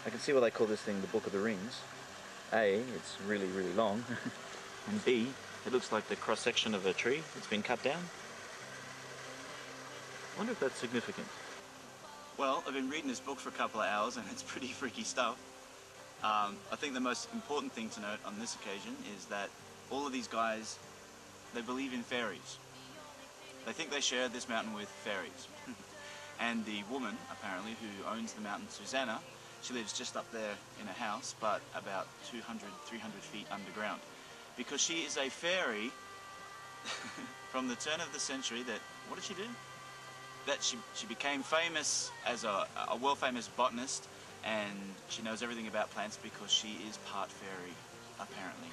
I can see why they call this thing the Book of the Rings. A, it's really, really long, and B, it looks like the cross-section of a tree that's been cut down. I wonder if that's significant. Well, I've been reading this book for a couple of hours and it's pretty freaky stuff. I think the most important thing to note on this occasion is that all of these guys, they believe in fairies. They think they share this mountain with fairies. And the woman, apparently, who owns the mountain, Susanna, she lives just up there in a house, but about 200, 300 feet underground. Because she is a fairy from the turn of the century that, what did she do? That she became famous as a world-famous botanist, and she knows everything about plants because she is part fairy, apparently.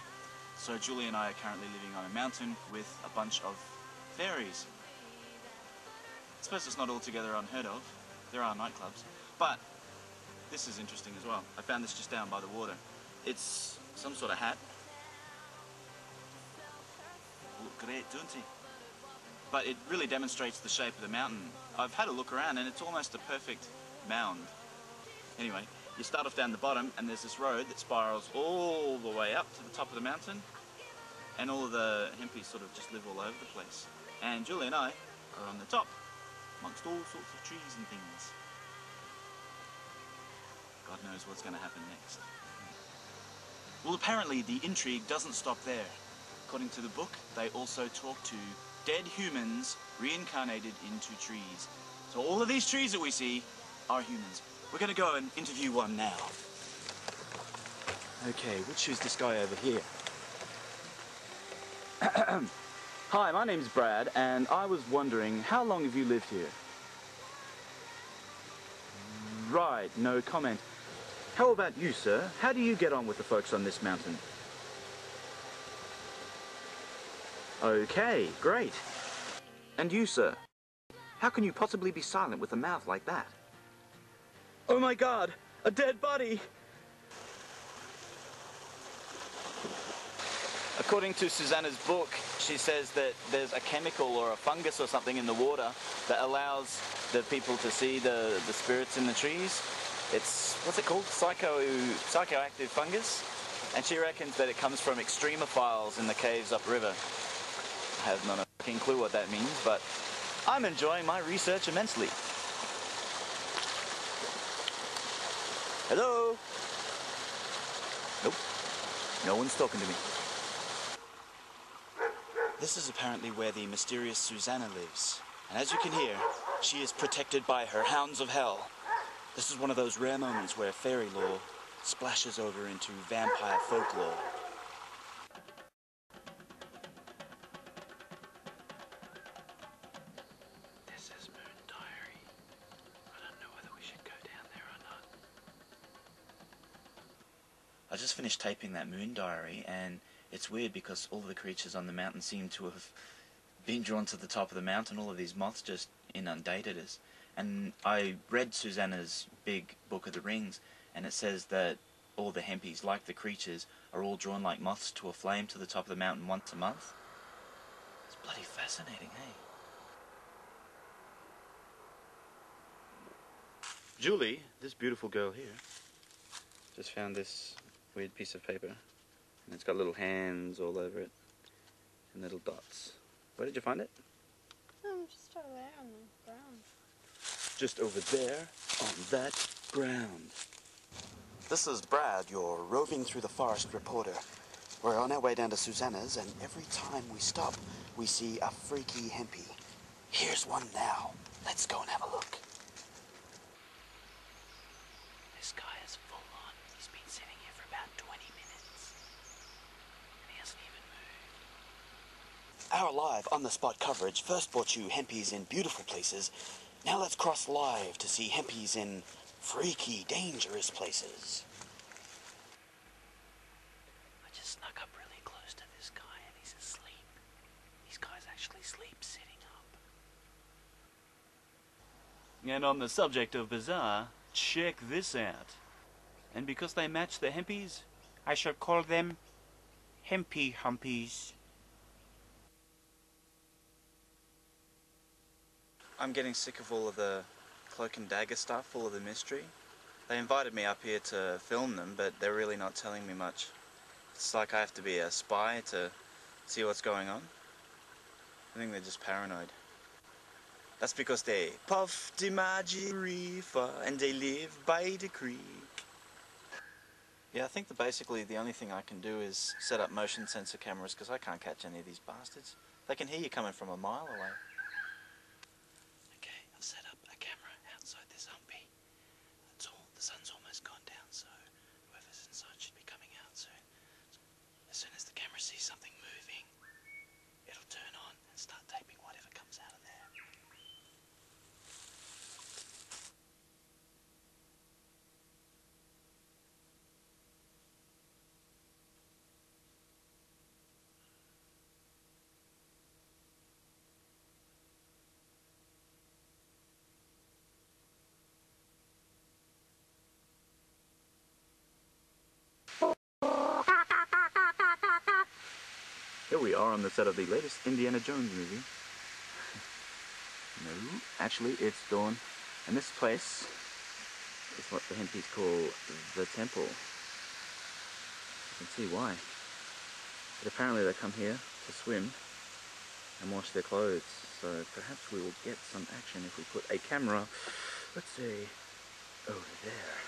So Julie and I are currently living on a mountain with a bunch of fairies. I suppose it's not altogether unheard of. There are nightclubs. But this is interesting as well. I found this just down by the water. It's some sort of hat. Look great, don't it? But it really demonstrates the shape of the mountain. I've had a look around and it's almost a perfect mound. Anyway, you start off down the bottom and there's this road that spirals all the way up to the top of the mountain, and all of the hempies sort of just live all over the place. And Julie and I are on the top, amongst all sorts of trees and things. God knows what's going to happen next. Well, apparently the intrigue doesn't stop there. According to the book, they also talk to dead humans reincarnated into trees. So all of these trees that we see are humans. We're going to go and interview one now. Okay, we'll choose this guy over here. Hi, my name's Brad, and I was wondering, how long have you lived here? Right, no comment. How about you, sir? How do you get on with the folks on this mountain? Okay, great. And you, sir? How can you possibly be silent with a mouth like that? Oh my God, a dead body! According to Susanna's book, she says that there's a chemical or a fungus or something in the water that allows the people to see the spirits in the trees. It's, what's it called? Psychoactive fungus? And she reckons that it comes from extremophiles in the caves upriver. I have not a fucking clue what that means, but I'm enjoying my research immensely. Hello? Nope. No one's talking to me. This is apparently where the mysterious Susanna lives. And as you can hear, she is protected by her hounds of hell. This is one of those rare moments where fairy lore splashes over into vampire folklore. This is Moon Diary. I don't know whether we should go down there or not. I just finished taping that Moon Diary, and it's weird because all of the creatures on the mountain seem to have been drawn to the top of the mountain. All of these moths just inundated us. And I read Susanna's big Book of the Rings, and it says that all the hempies, like the creatures, are all drawn like moths to a flame to the top of the mountain once a month. It's bloody fascinating, hey? Julie, this beautiful girl here, just found this weird piece of paper. And it's got little hands all over it, and little dots. Where did you find it? Just over there on the ground. Just over there, on that ground. This is Brad, your roving through the forest reporter. We're on our way down to Susanna's, and every time we stop, we see a freaky hempie. Here's one now. Let's go and have a look. This guy is full on. He's been sitting here for about 20 minutes. And he hasn't even moved. Our live on-the-spot coverage first brought you hempies in beautiful places. Now let's cross live to see hempies in freaky, dangerous places. I just snuck up really close to this guy and he's asleep. These guys actually sleep sitting up. And on the subject of bizarre, check this out. And because they match the hempies, I shall call them Hempy Humpies. I'm getting sick of all of the cloak and dagger stuff, all of the mystery. They invited me up here to film them, but they're really not telling me much. It's like I have to be a spy to see what's going on. I think they're just paranoid. That's because they puff the magic reefer and they live by the creek. Yeah, I think that basically the only thing I can do is set up motion sensor cameras because I can't catch any of these bastards. They can hear you coming from a mile away. Okay, I'll set up a camera outside this humpy. That's all. The sun's almost gone down, so whoever's inside should be coming out soon. So as soon as the camera sees something moving, it'll turn on and start taping whatever comes out of there. Here we are on the set of the latest Indiana Jones movie. No, actually it's dawn. And this place is what the hippies call the temple. You can see why. But apparently they come here to swim and wash their clothes. So perhaps we will get some action if we put a camera, let's say, over there.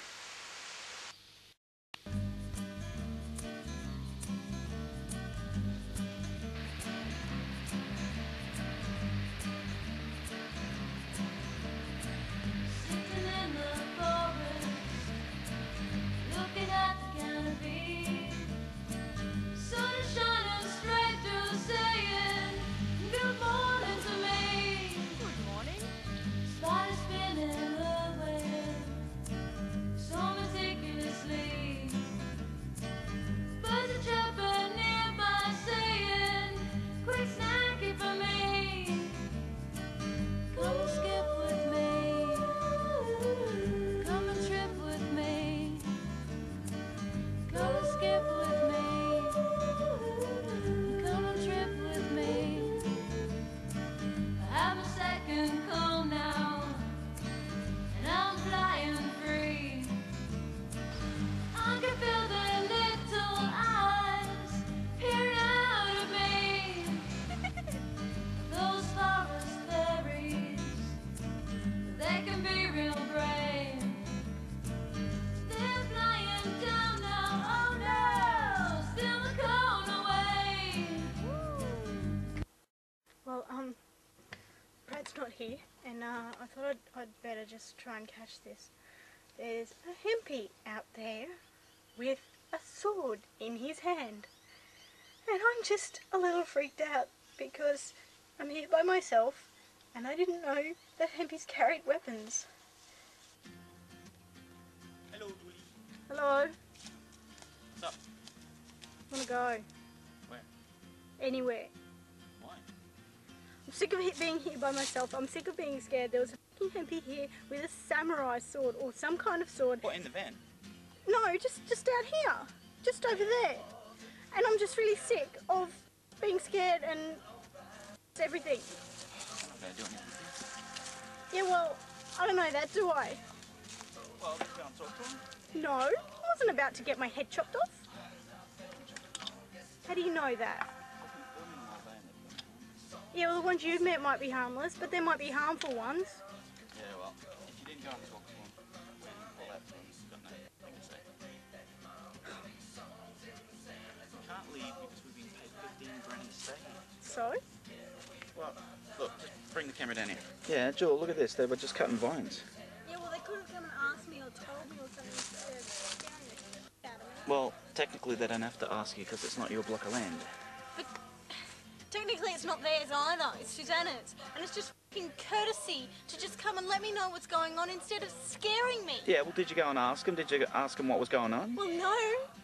Well, Brad's not here, and I thought I'd better just try and catch this. There's a hempy out there with a sword in his hand, and I'm just a little freaked out because I'm here by myself, and I didn't know that hempies carried weapons. Hello, Dooley. Hello. What's up? Wanna go? Where? Anywhere. Why? I'm sick of being here by myself. I'm sick of being scared. There was a fucking hempy here with a samurai sword or some kind of sword. What, in the van? No, just out here. Just over there. And I'm just really sick of being scared and everything. I'm not going to do anything. Yeah, well, I don't know that, do I? Well, let's go and talk to him. No, I wasn't about to get my head chopped off. How do you know that? Yeah, well, the ones you've met might be harmless, but there might be harmful ones. Yeah, well, if you didn't go and talk to him, then all that he's got nothing to say. We can't leave because we've been paid 15 grand to stay here. So? Well, look, just bring the camera down here. Yeah, Joel, look at this. They were just cutting vines. Yeah, well, they could have come and asked me or told me or something instead of scaring the shit out of me. Well, technically they don't have to ask you because it's not your block of land. But technically it's not theirs either, it's Susanna's. And it's just fucking courtesy to just come and let me know what's going on instead of scaring me. Yeah, well, did you go and ask them? Did you ask them what was going on? Well, no,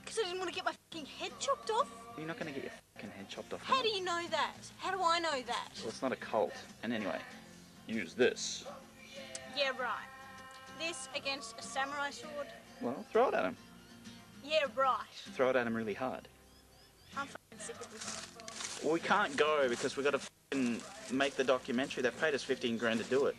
because I didn't want to get my fucking head chopped off. You're not going to get your fucking head chopped off. How do you know that? How do I know that? Well, it's not a cult. And anyway, use this. Yeah, right. This against a samurai sword? Well, throw it at him. Yeah, right. Throw it at him really hard. I'm fucking sick of this. Well, we can't go because we've got to fucking make the documentary. They paid us 15 grand to do it.